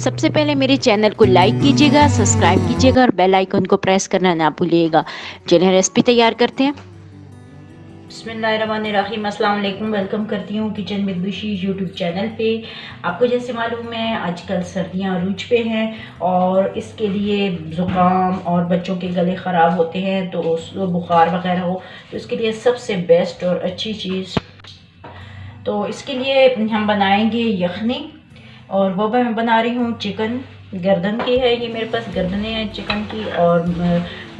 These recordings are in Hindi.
सबसे पहले मेरे चैनल को लाइक कीजिएगा, सब्सक्राइब कीजिएगा और बेल आइकन को प्रेस करना ना भूलिएगा। चलिए रेसिपी तैयार करते हैं। बिस्मिल्लाहिर्रहमानिर्रहीम, अस्सलाम वालेकुम। वेलकम करती हूँ किचन विद बुशी यूट्यूब चैनल पे। आपको जैसे मालूम है आजकल सर्दियाँ अरूज पे हैं और इसके लिए ज़ुकाम और बच्चों के गले ख़राब होते हैं तो बुखार वगैरह हो तो इसके लिए सबसे बेस्ट और अच्छी चीज़ तो इसके लिए हम बनाएंगे यखनी। और वो मैं बना रही हूँ चिकन गर्दन की है। ये मेरे पास गर्दनें हैं चिकन की और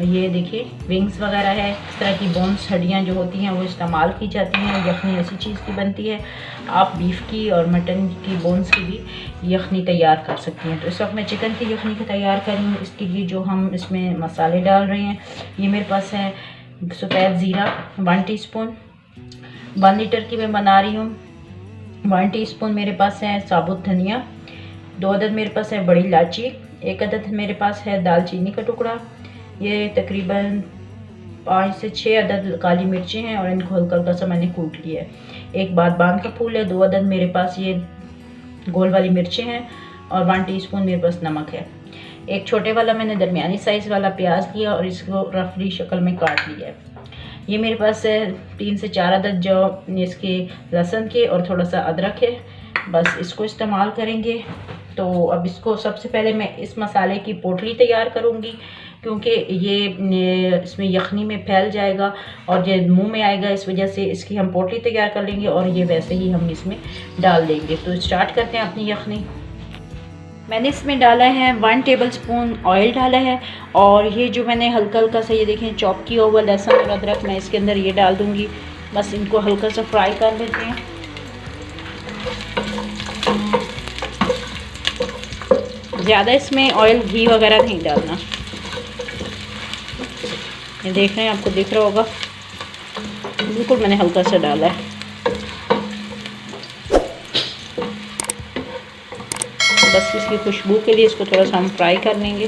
ये देखिए विंग्स वगैरह है। इस तरह की बोन्स हड्डियाँ जो होती हैं वो इस्तेमाल की जाती हैं। यखनी ऐसी चीज़ की बनती है। आप बीफ की और मटन की बोन्स की भी यखनी तैयार कर सकती हैं। तो इस वक्त मैं चिकन की यखनी को तैयार कर रही हूँ। इसके लिए जो हम इसमें मसाले डाल रहे हैं, ये मेरे पास है सफ़ेद ज़ीरा 1 टीस्पून, 1 लीटर की मैं बना रही हूँ। 1 टीस्पून मेरे पास है साबुत धनिया, 2 अदद मेरे पास है बड़ी इलायची, 1 अदद मेरे पास है दालचीनी का टुकड़ा, ये तकरीबन 5 से 6 अदद काली मिर्चें हैं और इनको हल्का हल्का सा मैंने कूट लिया है। एक बादबान का फूल है, 2 अदद मेरे पास ये गोल वाली मिर्चें हैं और 1 टीस्पून मेरे पास नमक है। एक छोटे वाला मैंने दरमियानी साइज़ वाला प्याज लिया और इसको रफली शक्ल में काट लिया है। ये मेरे पास है 3 से 4 अदद जो इसके लहसुन के और थोड़ा सा अदरक है। बस इसको इस्तेमाल करेंगे। तो अब इसको सबसे पहले मैं इस मसाले की पोटली तैयार करूँगी क्योंकि ये इसमें यखनी में फैल जाएगा और ये मुंह में आएगा। इस वजह से इसकी हम पोटली तैयार कर लेंगे और ये वैसे ही हम इसमें डाल देंगे। तो स्टार्ट करते हैं अपनी यखनी। मैंने इसमें डाला है 1 टेबलस्पून ऑयल डाला है और ये जो मैंने हल्का हल्का सा ये देखें चॉप किया हुआ लहसुन और अदरक मैं इसके अंदर ये डाल दूँगी। बस इनको हल्का सा फ्राई कर लेते हैं। ज़्यादा इसमें ऑयल घी वगैरह नहीं डालना। ये देख रहे हैं, आपको दिख रहा होगा, बिल्कुल मैंने हल्का सा डाला है। बस इसकी खुशबू के लिए इसको थोड़ा सा हम फ्राई कर लेंगे।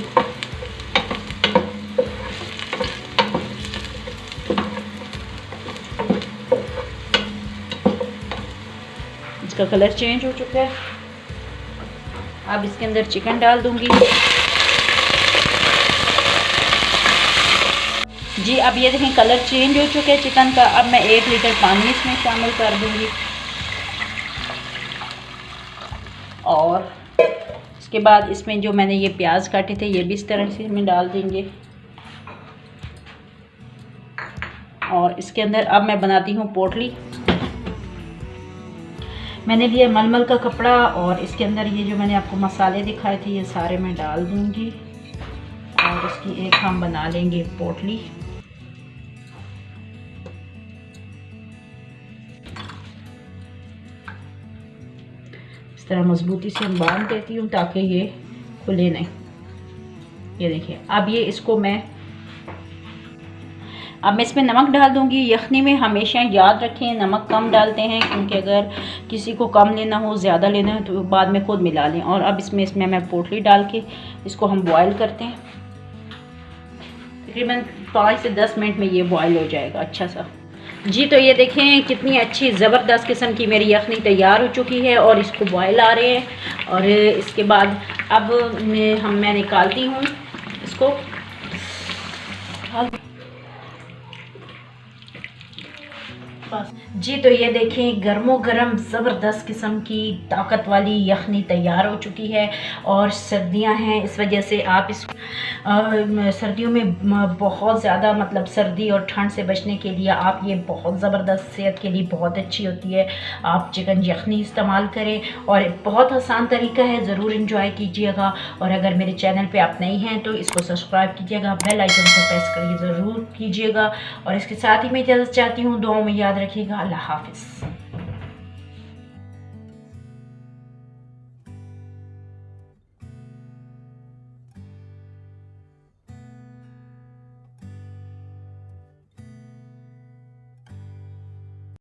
इसका कलर चेंज हो चुका है। अब इसके अंदर चिकन डाल दूंगी। जी अब ये देखें कलर चेंज हो चुका है चिकन का। अब मैं 1 लीटर पानी इसमें शामिल कर दूंगी और इसके बाद इसमें जो मैंने ये प्याज काटे थे ये भी इस तरह से इसमें डाल देंगे। और इसके अंदर अब मैं बनाती हूँ पोटली। मैंने लिया मलमल का कपड़ा और इसके अंदर ये जो मैंने आपको मसाले दिखाए थे ये सारे मैं डाल दूँगी और इसकी एक हम बना लेंगे पोटली। इस तरह मजबूती से हम बांध देती हूँ ताकि ये खुले नहीं। ये देखिए अब मैं इसमें नमक डाल दूँगी। यखनी में हमेशा याद रखें नमक कम डालते हैं क्योंकि अगर किसी को कम लेना हो ज़्यादा लेना है तो बाद में खुद मिला लें। और अब इसमें मैं पोटली डाल के इसको हम बॉयल करते हैं। तकरीबन 5 से 10 मिनट में ये बॉयल हो जाएगा अच्छा सा। जी तो ये देखें कितनी अच्छी ज़बरदस्त किस्म की मेरी यखनी तैयार हो चुकी है और इसको बॉयल आ रहे हैं। और इसके बाद अब मैं निकालती हूँ इसको। जी तो ये देखें गर्मो गर्म ज़बरदस्त किस्म की ताकत वाली यखनी तैयार हो चुकी है। और सर्दियां हैं इस वजह से आप इस सर्दियों में बहुत ज़्यादा मतलब सर्दी और ठंड से बचने के लिए आप ये बहुत ज़बरदस्त सेहत के लिए बहुत अच्छी होती है। आप चिकन यखनी इस्तेमाल करें और बहुत आसान तरीका है, ज़रूर इंजॉय कीजिएगा। और अगर मेरे चैनल पे आप नई हैं तो इसको सब्सक्राइब कीजिएगा, बेल आइकन को प्रेस करिए ज़रूर कीजिएगा। और इसके साथ ही मैं इजाज़त चाहती हूँ। दुआओं में याद रखिएगा। अल्लाह हाफ़िज़।